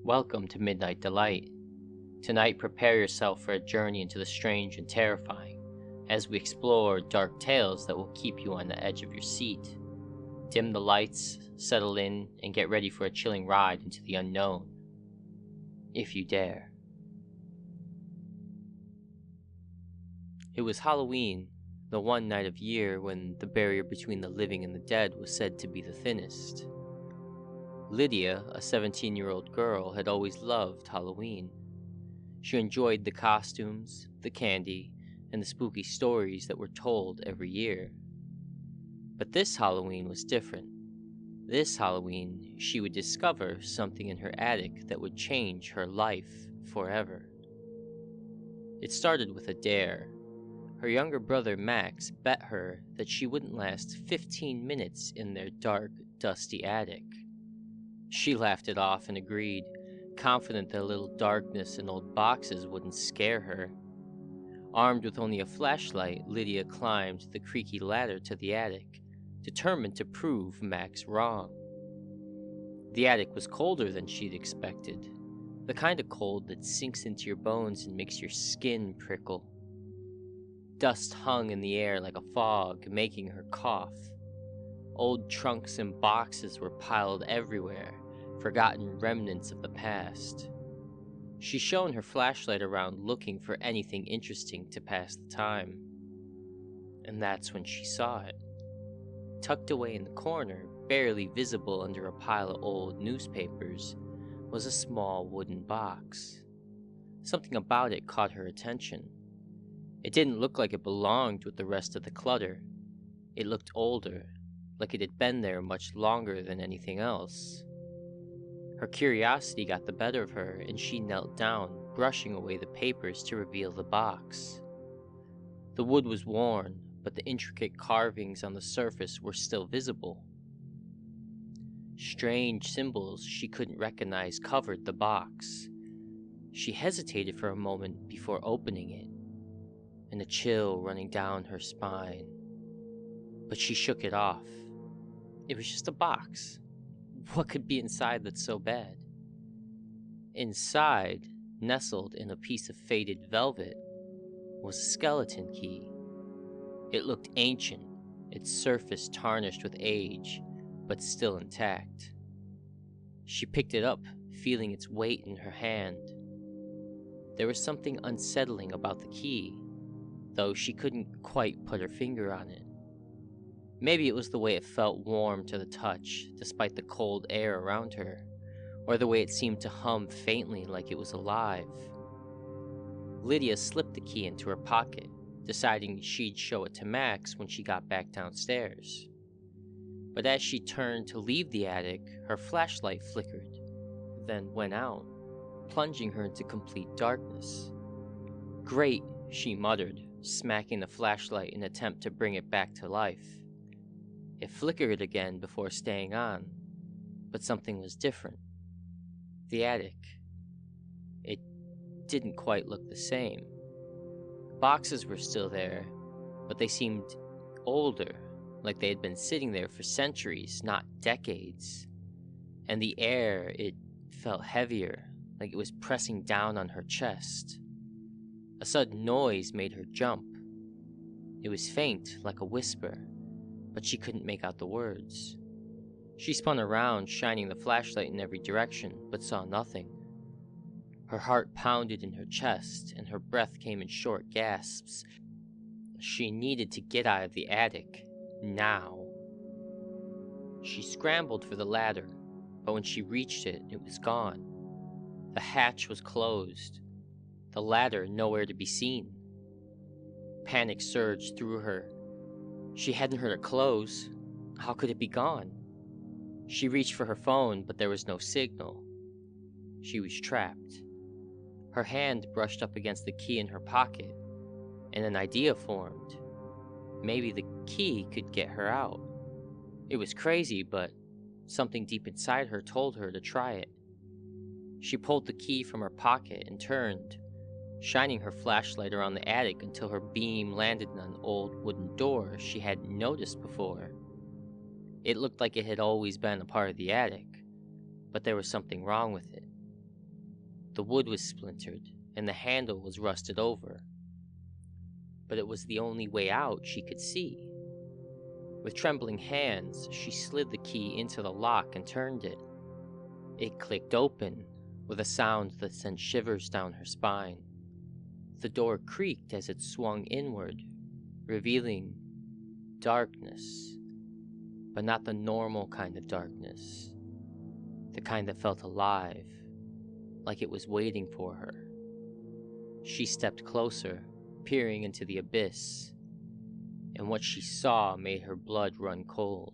Welcome to Midnight Delight. Tonight, prepare yourself for a journey into the strange and terrifying as we explore dark tales that will keep you on the edge of your seat. Dim the lights, settle in, and get ready for a chilling ride into the unknown. If you dare. It was Halloween, the one night of year when the barrier between the living and the dead was said to be the thinnest. Lydia, a 17-year-old girl, had always loved Halloween. She enjoyed the costumes, the candy, and the spooky stories that were told every year. But this Halloween was different. This Halloween, she would discover something in her attic that would change her life forever. It started with a dare. Her younger brother Max bet her that she wouldn't last 15 minutes in their dark, dusty attic. She laughed it off and agreed, confident that a little darkness and old boxes wouldn't scare her. Armed with only a flashlight, Lydia climbed the creaky ladder to the attic, determined to prove Max wrong. The attic was colder than she'd expected, the kind of cold that sinks into your bones and makes your skin prickle. Dust hung in the air like a fog, making her cough. Old trunks and boxes were piled everywhere, forgotten remnants of the past. She shone her flashlight around looking for anything interesting to pass the time. And that's when she saw it. Tucked away in the corner, barely visible under a pile of old newspapers, was a small wooden box. Something about it caught her attention. It didn't look like it belonged with the rest of the clutter. It looked older, like it had been there much longer than anything else. Her curiosity got the better of her, and she knelt down, brushing away the papers to reveal the box. The wood was worn, but the intricate carvings on the surface were still visible. Strange symbols she couldn't recognize covered the box. She hesitated for a moment before opening it, and a chill running down her spine. But she shook it off. It was just a box. What could be inside that's so bad? Inside, nestled in a piece of faded velvet, was a skeleton key. It looked ancient, its surface tarnished with age, but still intact. She picked it up, feeling its weight in her hand. There was something unsettling about the key, though she couldn't quite put her finger on it. Maybe it was the way it felt warm to the touch, despite the cold air around her, or the way it seemed to hum faintly like it was alive. Lydia slipped the key into her pocket, deciding she'd show it to Max when she got back downstairs. But as she turned to leave the attic, her flashlight flickered, then went out, plunging her into complete darkness. "Great," she muttered, smacking the flashlight in an attempt to bring it back to life. It flickered again before staying on, but something was different. The attic. It didn't quite look the same. The boxes were still there, but they seemed older, like they had been sitting there for centuries, not decades. And the air, it felt heavier, like it was pressing down on her chest. A sudden noise made her jump. It was faint, like a whisper, but she couldn't make out the words. She spun around, shining the flashlight in every direction, but saw nothing. Her heart pounded in her chest, and her breath came in short gasps. She needed to get out of the attic, now. She scrambled for the ladder, but when she reached it, it was gone. The hatch was closed, the ladder nowhere to be seen. Panic surged through her. She hadn't heard it close. How could it be gone? She reached for her phone, but there was no signal. She was trapped. Her hand brushed up against the key in her pocket, and an idea formed. Maybe the key could get her out. It was crazy, but something deep inside her told her to try it. She pulled the key from her pocket and turned, shining her flashlight around the attic until her beam landed on an old wooden door she hadn't noticed before. It looked like it had always been a part of the attic, but there was something wrong with it. The wood was splintered, and the handle was rusted over. But it was the only way out she could see. With trembling hands, she slid the key into the lock and turned it. It clicked open, with a sound that sent shivers down her spine. The door creaked as it swung inward, revealing darkness, but not the normal kind of darkness. The kind that felt alive, like it was waiting for her. She stepped closer, peering into the abyss, and what she saw made her blood run cold.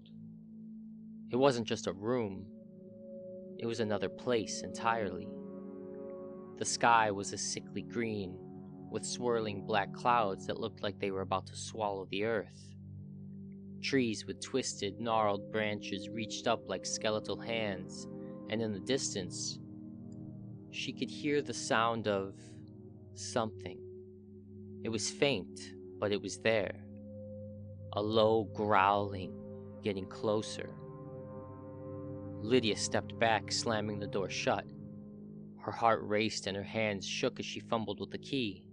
It wasn't just a room, it was another place entirely. The sky was a sickly green, with swirling black clouds that looked like they were about to swallow the earth. Trees with twisted, gnarled branches reached up like skeletal hands, and in the distance, she could hear the sound of something. It was faint, but it was there. A low growling, getting closer. Lydia stepped back, slamming the door shut. Her heart raced and her hands shook as she fumbled with the key.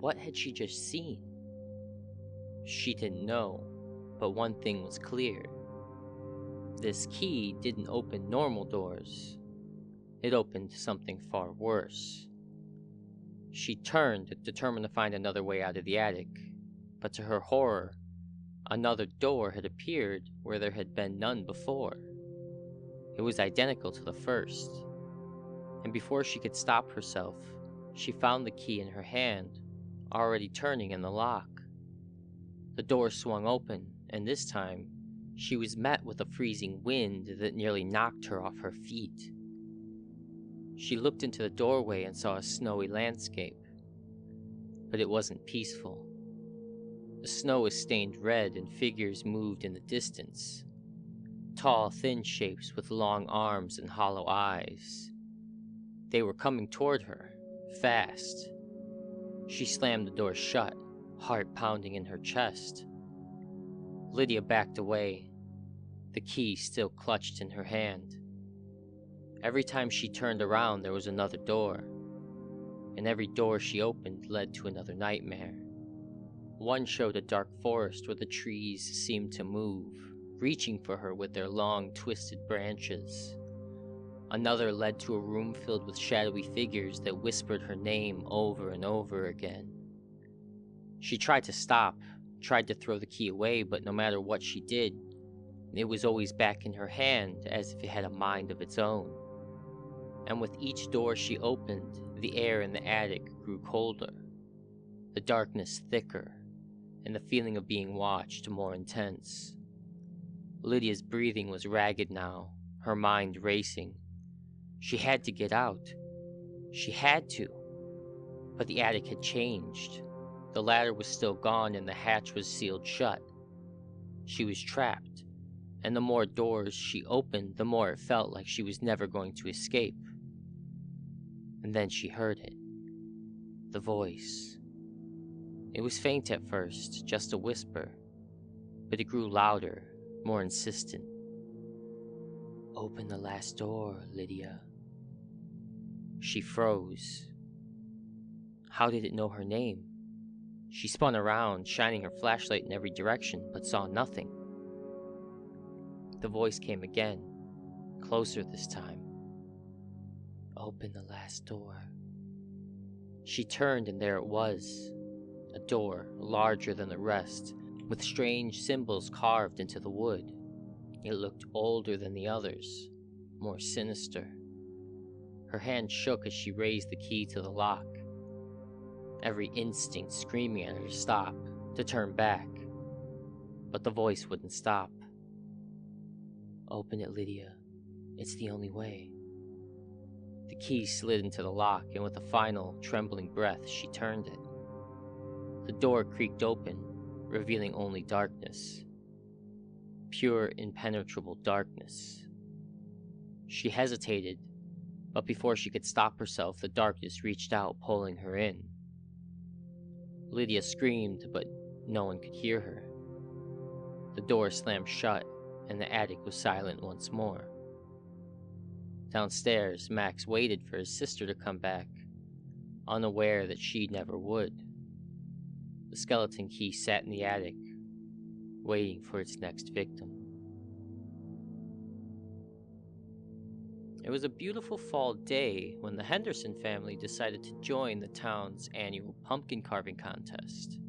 What had she just seen? She didn't know, but one thing was clear. This key didn't open normal doors. It opened something far worse. She turned, determined to find another way out of the attic, but to her horror, another door had appeared where there had been none before. It was identical to the first, and before she could stop herself, she found the key in her hand, already turning in the lock. The door swung open, and this time, she was met with a freezing wind that nearly knocked her off her feet. She looked into the doorway and saw a snowy landscape, but it wasn't peaceful. The snow was stained red and figures moved in the distance. Tall, thin shapes with long arms and hollow eyes. They were coming toward her, fast. She slammed the door shut, heart pounding in her chest. Lydia backed away, the key still clutched in her hand. Every time she turned around, there was another door, and every door she opened led to another nightmare. One showed a dark forest where the trees seemed to move, reaching for her with their long, twisted branches. Another led to a room filled with shadowy figures that whispered her name over and over again. She tried to stop, tried to throw the key away, but no matter what she did, it was always back in her hand as if it had a mind of its own. And with each door she opened, the air in the attic grew colder, the darkness thicker, and the feeling of being watched more intense. Lydia's breathing was ragged now, her mind racing. She had to get out. She had to. But the attic had changed. The ladder was still gone and the hatch was sealed shut. She was trapped, and the more doors she opened, the more it felt like she was never going to escape. And then she heard it. The voice. It was faint at first, just a whisper, but it grew louder, more insistent. "Open the last door, Lydia." She froze. How did it know her name? She spun around, shining her flashlight in every direction, but saw nothing. The voice came again, closer this time. "Open the last door." She turned, and there it was. A door, larger than the rest, with strange symbols carved into the wood. It looked older than the others, more sinister. Her hand shook as she raised the key to the lock, every instinct screaming at her to stop, to turn back. But the voice wouldn't stop. "Open it, Lydia. It's the only way." The key slid into the lock, and with a final, trembling breath, she turned it. The door creaked open, revealing only darkness. Pure, impenetrable darkness. She hesitated, but before she could stop herself, the darkness reached out, pulling her in. Lydia screamed, but no one could hear her. The door slammed shut, and the attic was silent once more. Downstairs, Max waited for his sister to come back, unaware that she never would. The skeleton key sat in the attic, waiting for its next victim. It was a beautiful fall day when the Henderson family decided to join the town's annual pumpkin carving contest.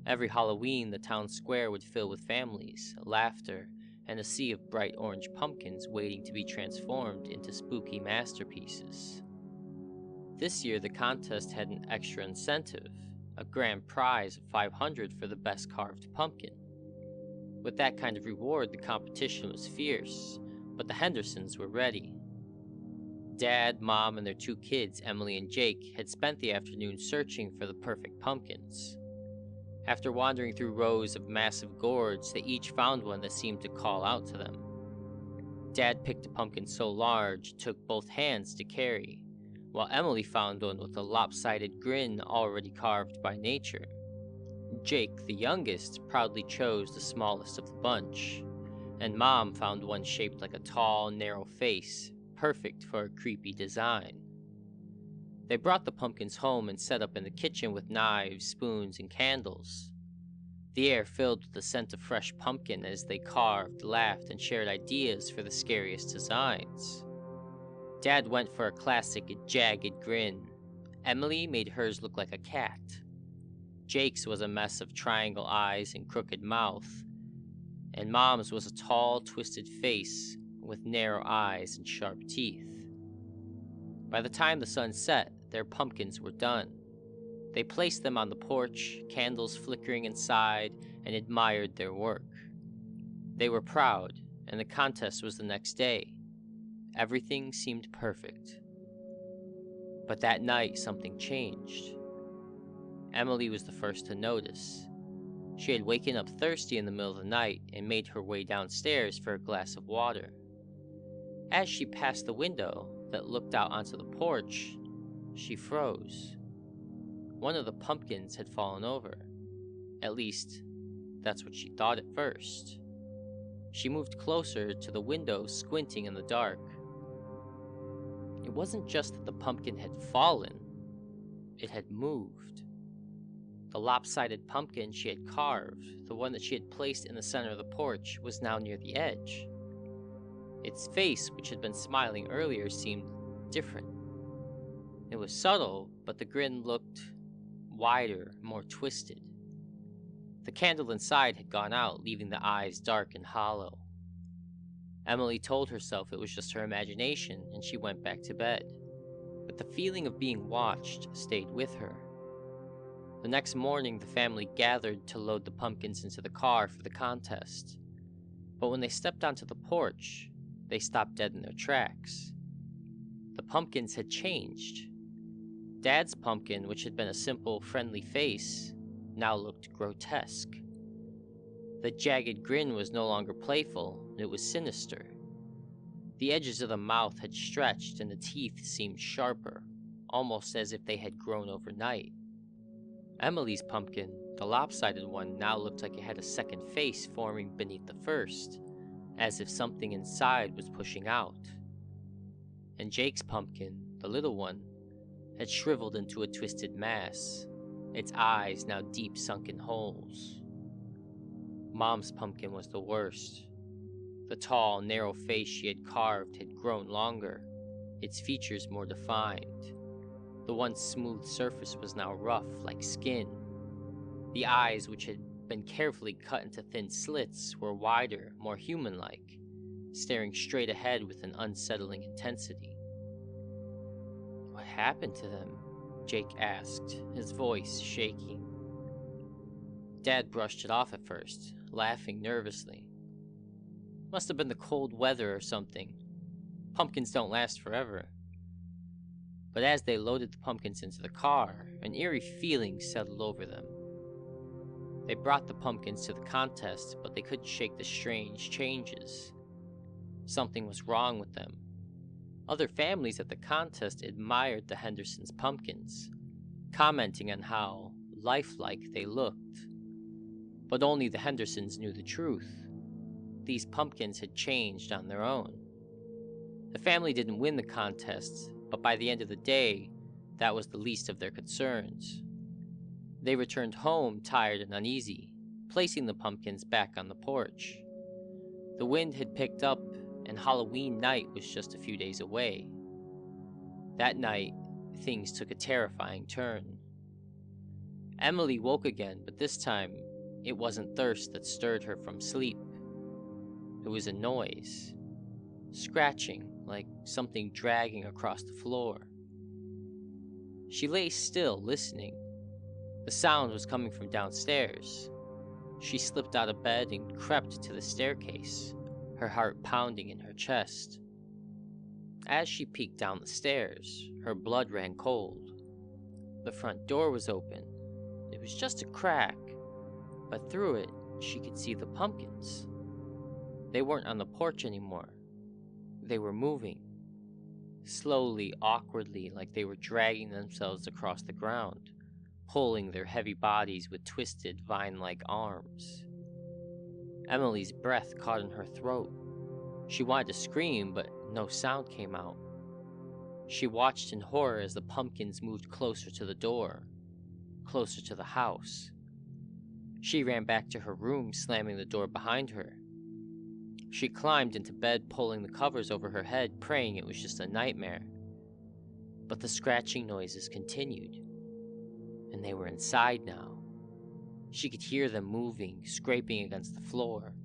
Every Halloween, the town square would fill with families, laughter, and a sea of bright orange pumpkins waiting to be transformed into spooky masterpieces. This year, the contest had an extra incentive, a grand prize of $500 for the best carved pumpkin. With that kind of reward, the competition was fierce, but the Hendersons were ready. Dad, Mom, and their 2 kids, Emily and Jake, had spent the afternoon searching for the perfect pumpkins. After wandering through rows of massive gourds, they each found one that seemed to call out to them. Dad picked a pumpkin so large it took both hands to carry, while Emily found one with a lopsided grin already carved by nature. Jake, the youngest, proudly chose the smallest of the bunch, and Mom found one shaped like a tall, narrow face, perfect for a creepy design. They brought the pumpkins home and set up in the kitchen with knives, spoons, and candles. The air filled with the scent of fresh pumpkin as they carved, laughed, and shared ideas for the scariest designs. Dad went for a classic jagged grin. Emily made hers look like a cat. Jake's was a mess of triangle eyes and crooked mouth, and Mom's was a tall, twisted face with narrow eyes and sharp teeth. By the time the sun set, their pumpkins were done. They placed them on the porch, candles flickering inside, and admired their work. They were proud, and the contest was the next day. Everything seemed perfect. But that night, something changed. Emily was the first to notice. She had waken up thirsty in the middle of the night and made her way downstairs for a glass of water. As she passed the window that looked out onto the porch, she froze. One of the pumpkins had fallen over. At least, that's what she thought at first. She moved closer to the window, squinting in the dark. It wasn't just that the pumpkin had fallen, it had moved. The lopsided pumpkin she had carved, the one that she had placed in the center of the porch, was now near the edge. Its face, which had been smiling earlier, seemed different. It was subtle, but the grin looked wider, more twisted. The candle inside had gone out, leaving the eyes dark and hollow. Emily told herself it was just her imagination, and she went back to bed. But the feeling of being watched stayed with her. The next morning, the family gathered to load the pumpkins into the car for the contest. But when they stepped onto the porch, they stopped dead in their tracks. The pumpkins had changed. Dad's pumpkin, which had been a simple, friendly face, now looked grotesque. The jagged grin was no longer playful, it was sinister. The edges of the mouth had stretched and the teeth seemed sharper, almost as if they had grown overnight. Emily's pumpkin, the lopsided one, now looked like it had a second face forming beneath the first, as if something inside was pushing out. And Jake's pumpkin, the little one, had shriveled into a twisted mass, its eyes now deep sunken holes. Mom's pumpkin was the worst. The tall, narrow face she had carved had grown longer, its features more defined. The once smooth surface was now rough, like skin. The eyes, which had been carefully cut into thin slits, were wider, more human-like, staring straight ahead with an unsettling intensity. "What happened to them?" Jake asked, his voice shaking. Dad brushed it off at first, laughing nervously. "Must have been the cold weather or something. Pumpkins don't last forever." But as they loaded the pumpkins into the car, an eerie feeling settled over them. They brought the pumpkins to the contest, but they couldn't shake the strange changes. Something was wrong with them. Other families at the contest admired the Hendersons' pumpkins, commenting on how lifelike they looked. But only the Hendersons knew the truth. These pumpkins had changed on their own. The family didn't win the contest, but by the end of the day, that was the least of their concerns. They returned home tired and uneasy, placing the pumpkins back on the porch. The wind had picked up, and Halloween night was just a few days away. That night, things took a terrifying turn. Emily woke again, but this time, it wasn't thirst that stirred her from sleep. It was a noise. Scratching, like something dragging across the floor. She lay still, listening. The sound was coming from downstairs. She slipped out of bed and crept to the staircase, her heart pounding in her chest. As she peeked down the stairs, her blood ran cold. The front door was open. It was just a crack, but through it, she could see the pumpkins. They weren't on the porch anymore. They were moving. Slowly, awkwardly, like they were dragging themselves across the ground, pulling their heavy bodies with twisted, vine-like arms. Emily's breath caught in her throat. She wanted to scream, but no sound came out. She watched in horror as the pumpkins moved closer to the door, closer to the house. She ran back to her room, slamming the door behind her. She climbed into bed, pulling the covers over her head, praying it was just a nightmare. But the scratching noises continued, and they were inside now. She could hear them moving, scraping against the floor.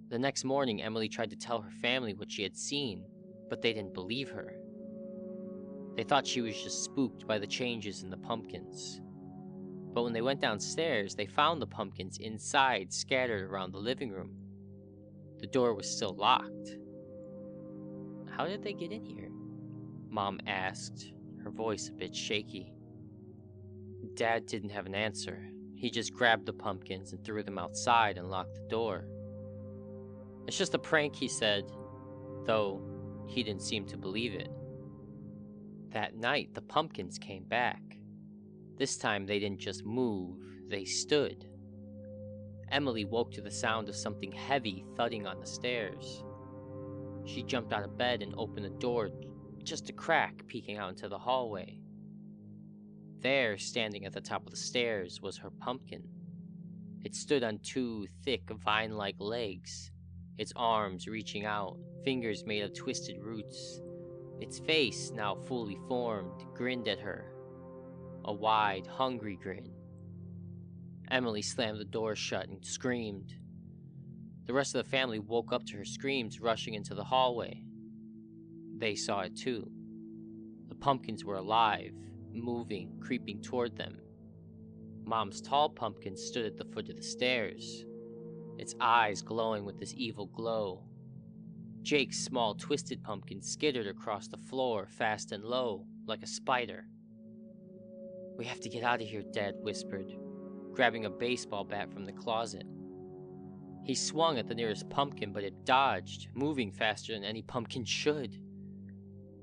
The next morning, Emily tried to tell her family what she had seen, but they didn't believe her. They thought she was just spooked by the changes in the pumpkins. But when they went downstairs, they found the pumpkins inside, scattered around the living room. The door was still locked. "How did they get in here?" Mom asked, her voice a bit shaky. Dad didn't have an answer. He just grabbed the pumpkins and threw them outside and locked the door. "It's just a prank," he said, though he didn't seem to believe it. That night, the pumpkins came back. This time, they didn't just move, they stood. Emily woke to the sound of something heavy thudding on the stairs. She jumped out of bed and opened the door, just a crack peeking out into the hallway. There, standing at the top of the stairs, was her pumpkin. It stood on two thick, vine-like legs, its arms reaching out, fingers made of twisted roots. Its face, now fully formed, grinned at her. A wide, hungry grin. Emily slammed the door shut and screamed. The rest of the family woke up to her screams, rushing into the hallway. They saw it too. The pumpkins were alive, moving, creeping toward them. Mom's tall pumpkin stood at the foot of the stairs, its eyes glowing with this evil glow. Jake's small, twisted pumpkin skittered across the floor, fast and low, like a spider. "We have to get out of here," Dad whispered, grabbing a baseball bat from the closet. He swung at the nearest pumpkin, but it dodged, moving faster than any pumpkin should.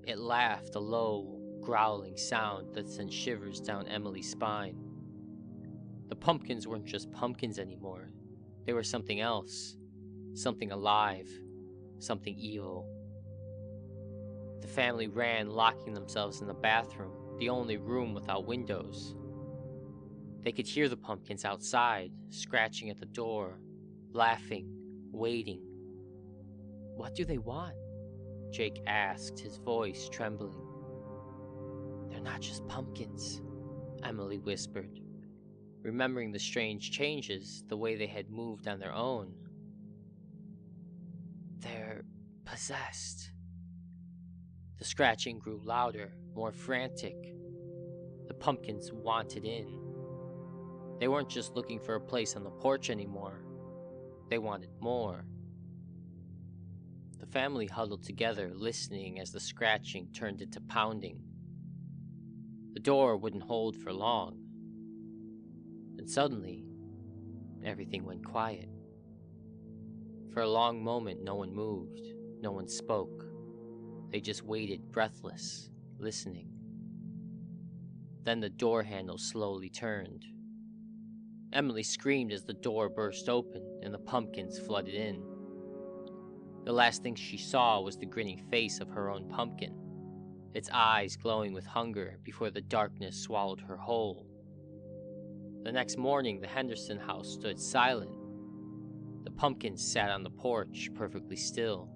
It laughed, a low, growling sound that sent shivers down Emily's spine. The pumpkins weren't just pumpkins anymore. They were something else, something alive, something evil. The family ran, locking themselves in the bathroom, the only room without windows. They could hear the pumpkins outside, scratching at the door, laughing, waiting. "What do they want?" Jake asked, his voice trembling. "They're not just pumpkins," Emily whispered, remembering the strange changes, the way they had moved on their own. "They're possessed." The scratching grew louder, more frantic. The pumpkins wanted in. They weren't just looking for a place on the porch anymore. They wanted more. The family huddled together, listening as the scratching turned into pounding. The door wouldn't hold for long. And suddenly, everything went quiet. For a long moment, no one moved, no one spoke. They just waited, breathless, listening. Then the door handle slowly turned. Emily screamed as the door burst open and the pumpkins flooded in. The last thing she saw was the grinning face of her own pumpkin, its eyes glowing with hunger before the darkness swallowed her whole. The next morning, the Henderson house stood silent. The pumpkins sat on the porch, perfectly still,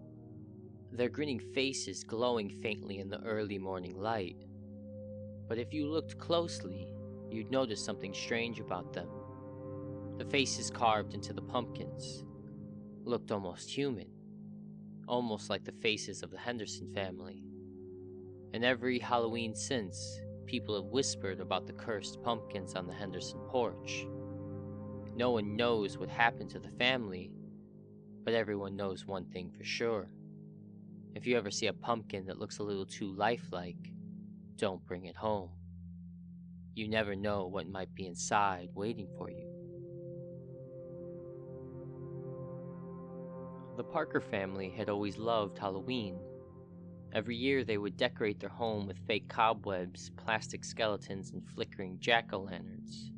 their grinning faces glowing faintly in the early morning light. But if you looked closely, you'd notice something strange about them. The faces carved into the pumpkins looked almost human, almost like the faces of the Henderson family. And every Halloween since, people have whispered about the cursed pumpkins on the Henderson porch. No one knows what happened to the family, but everyone knows one thing for sure. If you ever see a pumpkin that looks a little too lifelike, don't bring it home. You never know what might be inside waiting for you. The Parker family had always loved Halloween. Every year they would decorate their home with fake cobwebs, plastic skeletons, and flickering jack-o'-lanterns.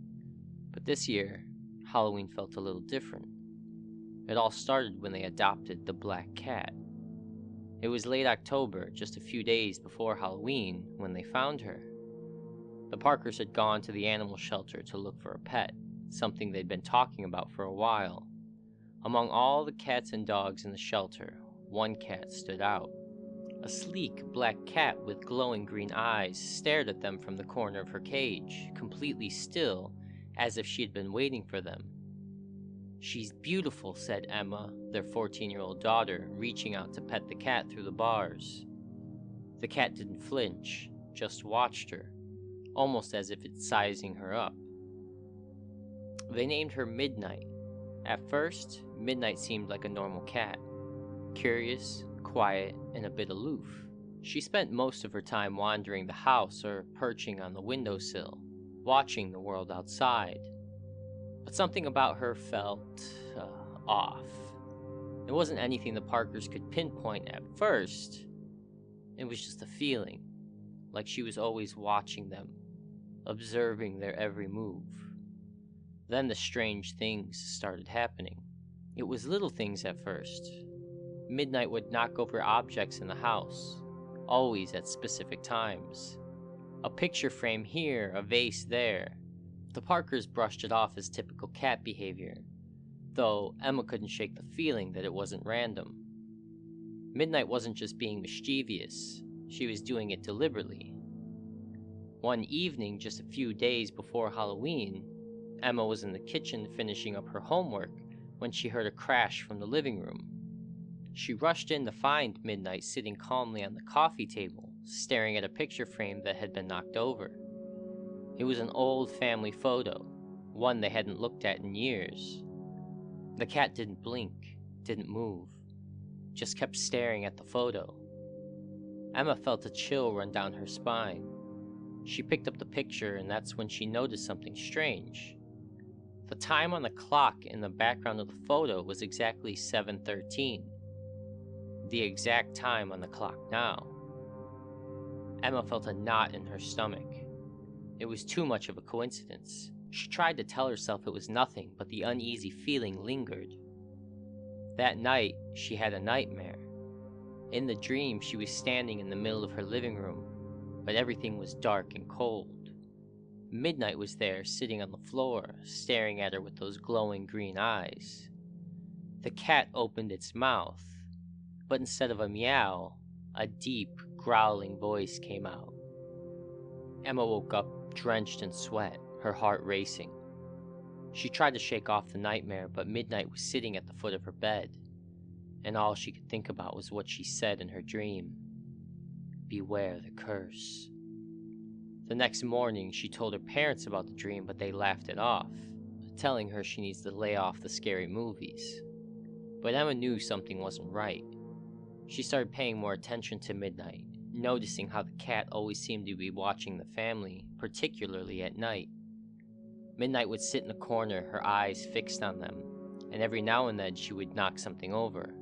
But this year, Halloween felt a little different. It all started when they adopted the black cat. It was late October, just a few days before Halloween, when they found her. The Parkers had gone to the animal shelter to look for a pet, something they'd been talking about for a while. Among all the cats and dogs in the shelter, one cat stood out. A sleek black cat with glowing green eyes stared at them from the corner of her cage, completely still, as if she had been waiting for them. "She's beautiful," said Emma, their 14-year-old daughter, reaching out to pet the cat through the bars. The cat didn't flinch, just watched her, almost as if it's sizing her up. They named her Midnight. At first, Midnight seemed like a normal cat, curious, quiet, and a bit aloof. She spent most of her time wandering the house or perching on the windowsill, watching the world outside. But something about her felt off. It wasn't anything the Parkers could pinpoint at first. It was just a feeling, like she was always watching them, observing their every move. Then the strange things started happening. It was little things at first. Midnight would knock over objects in the house, always at specific times. A picture frame here, a vase there. The Parkers brushed it off as typical cat behavior, though Emma couldn't shake the feeling that it wasn't random. Midnight wasn't just being mischievous, she was doing it deliberately. One evening, just a few days before Halloween, Emma was in the kitchen finishing up her homework when she heard a crash from the living room. She rushed in to find Midnight sitting calmly on the coffee table, staring at a picture frame that had been knocked over. It was an old family photo, one they hadn't looked at in years. The cat didn't blink, didn't move, just kept staring at the photo. Emma felt a chill run down her spine. She picked up the picture, and that's when she noticed something strange. The time on the clock in the background of the photo was exactly 7:13. The exact time on the clock now. Emma felt a knot in her stomach. It was too much of a coincidence. She tried to tell herself it was nothing, but the uneasy feeling lingered. That night, she had a nightmare. In the dream, she was standing in the middle of her living room, but everything was dark and cold. Midnight was there, sitting on the floor, staring at her with those glowing green eyes. The cat opened its mouth, but instead of a meow, a deep, growling voice came out. Emma woke up drenched in sweat, her heart racing. She tried to shake off the nightmare, but Midnight was sitting at the foot of her bed, and all she could think about was what she said in her dream. "Beware the curse." The next morning, she told her parents about the dream, but they laughed it off, telling her she needs to lay off the scary movies. But Emma knew something wasn't right. She started paying more attention to Midnight, noticing how the cat always seemed to be watching the family, particularly at night. Midnight would sit in a corner, her eyes fixed on them, and every now and then she would knock something over.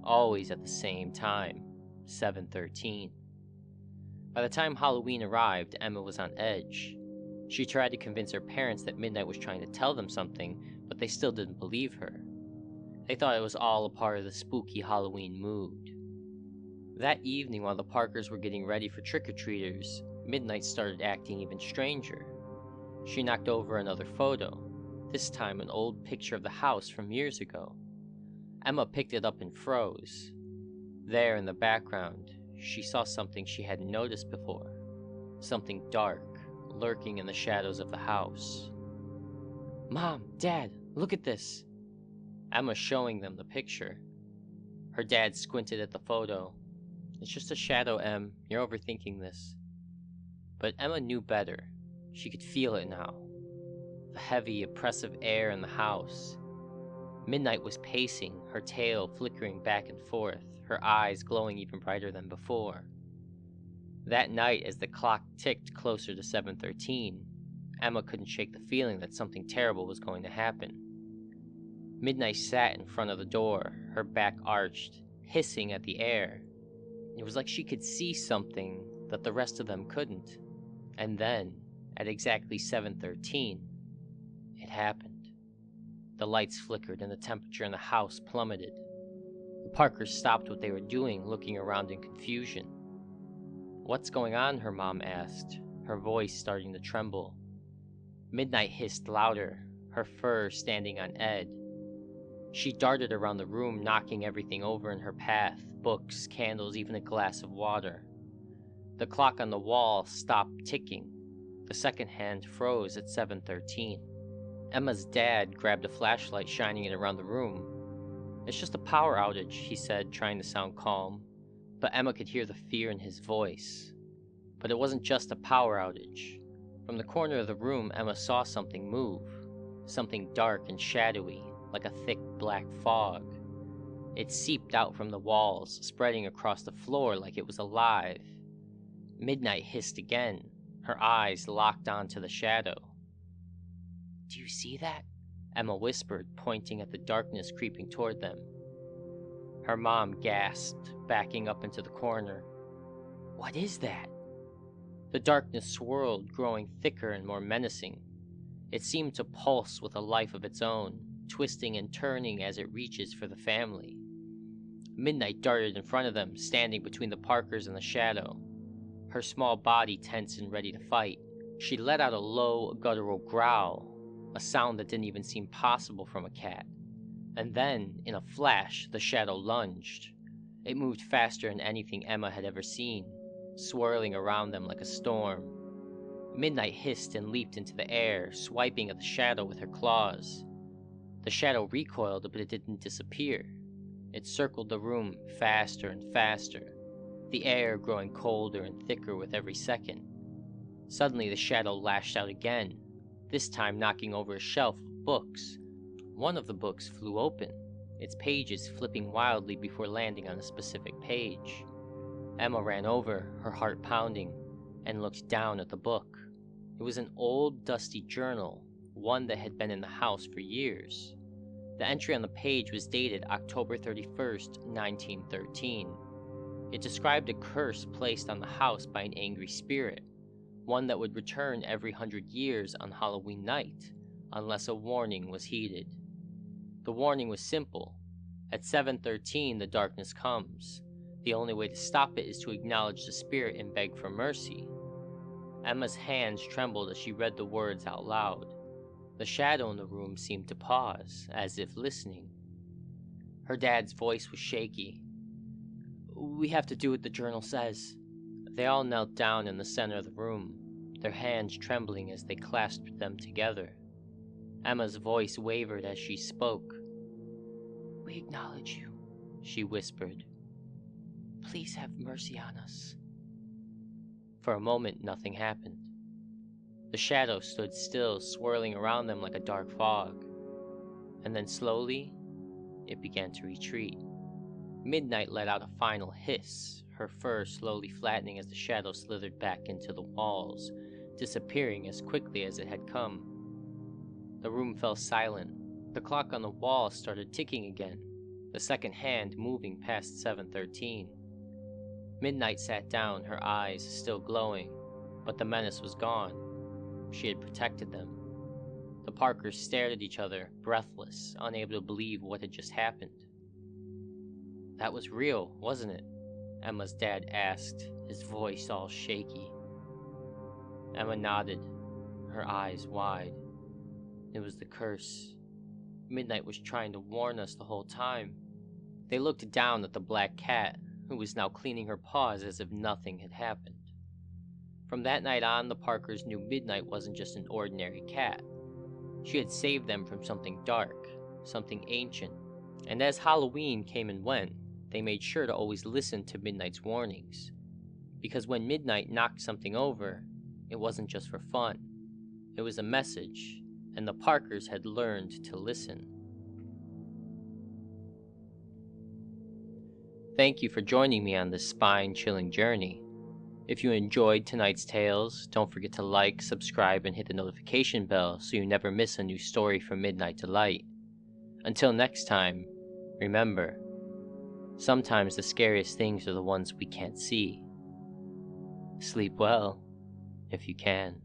Always at the same time, 7:13. By the time Halloween arrived, Emma was on edge. She tried to convince her parents that Midnight was trying to tell them something, but they still didn't believe her. They thought it was all a part of the spooky Halloween mood. That evening, while the Parkers were getting ready for trick-or-treaters, Midnight started acting even stranger. She knocked over another photo, this time an old picture of the house from years ago. Emma picked it up and froze. There in the background, she saw something she hadn't noticed before. Something dark, lurking in the shadows of the house. "Mom, Dad, look at this!" Emma showing them the picture. Her dad squinted at the photo. "It's just a shadow, Em. You're overthinking this." But Emma knew better. She could feel it now. The heavy, oppressive air in the house. Midnight was pacing, her tail flickering back and forth, her eyes glowing even brighter than before. That night, as the clock ticked closer to 7:13, Emma couldn't shake the feeling that something terrible was going to happen. Midnight sat in front of the door, her back arched, hissing at the air. It was like she could see something that the rest of them couldn't. And then, at exactly 7:13, it happened. The lights flickered and the temperature in the house plummeted. The Parkers stopped what they were doing, looking around in confusion. "What's going on?" her mom asked, her voice starting to tremble. Midnight hissed louder, her fur standing on edge. She darted around the room, knocking everything over in her path, books, candles, even a glass of water. The clock on the wall stopped ticking. The second hand froze at 7:13. Emma's dad grabbed a flashlight, shining it around the room. "It's just a power outage," he said, trying to sound calm, but Emma could hear the fear in his voice. But it wasn't just a power outage. From the corner of the room, Emma saw something move, something dark and shadowy, like a thick black fog. It seeped out from the walls, spreading across the floor like it was alive. Midnight hissed again, her eyes locked onto the shadow. "Do you see that?" Emma whispered, pointing at the darkness creeping toward them. Her mom gasped, backing up into the corner. "What is that?" The darkness swirled, growing thicker and more menacing. It seemed to pulse with a life of its own, twisting and turning as it reaches for the family. Midnight darted in front of them, standing between the Parkers and the shadow, her small body tense and ready to fight. She let out a low, guttural growl, a sound that didn't even seem possible from a cat. And then, in a flash, the shadow lunged. It moved faster than anything Emma had ever seen, swirling around them like a storm. Midnight hissed and leaped into the air, swiping at the shadow with her claws. The shadow recoiled, but it didn't disappear. It circled the room faster and faster, the air growing colder and thicker with every second. Suddenly the shadow lashed out again, this time knocking over a shelf of books. One of the books flew open, its pages flipping wildly before landing on a specific page. Emma ran over, her heart pounding, and looked down at the book. It was an old, dusty journal, one that had been in the house for years. The entry on the page was dated October 31st, 1913. It described a curse placed on the house by an angry spirit, one that would return every 100 years on Halloween night, unless a warning was heeded. The warning was simple. At 7:13, the darkness comes. The only way to stop it is to acknowledge the spirit and beg for mercy. Emma's hands trembled as she read the words out loud. The shadow in the room seemed to pause, as if listening. Her dad's voice was shaky. "We have to do what the journal says." They all knelt down in the center of the room, their hands trembling as they clasped them together. Emma's voice wavered as she spoke. "We acknowledge you," she whispered. "Please have mercy on us." For a moment, nothing happened. The shadow stood still, swirling around them like a dark fog. And then slowly, it began to retreat. Midnight let out a final hiss, her fur slowly flattening as the shadow slithered back into the walls, disappearing as quickly as it had come. The room fell silent. The clock on the wall started ticking again, the second hand moving past 7:13. Midnight sat down, her eyes still glowing, but the menace was gone. She had protected them. The Parkers stared at each other, breathless, unable to believe what had just happened. "That was real, wasn't it?" Emma's dad asked, his voice all shaky. Emma nodded, her eyes wide. It was the curse. Midnight was trying to warn us the whole time. They looked down at the black cat, who was now cleaning her paws as if nothing had happened. From that night on, the Parkers knew Midnight wasn't just an ordinary cat. She had saved them from something dark, something ancient. And as Halloween came and went, they made sure to always listen to Midnight's warnings. Because when Midnight knocked something over, it wasn't just for fun. It was a message, and the Parkers had learned to listen. Thank you for joining me on this spine-chilling journey. If you enjoyed tonight's tales, don't forget to like, subscribe, and hit the notification bell so you never miss a new story from Midnight Delight. Until next time, remember, sometimes the scariest things are the ones we can't see. Sleep well, if you can.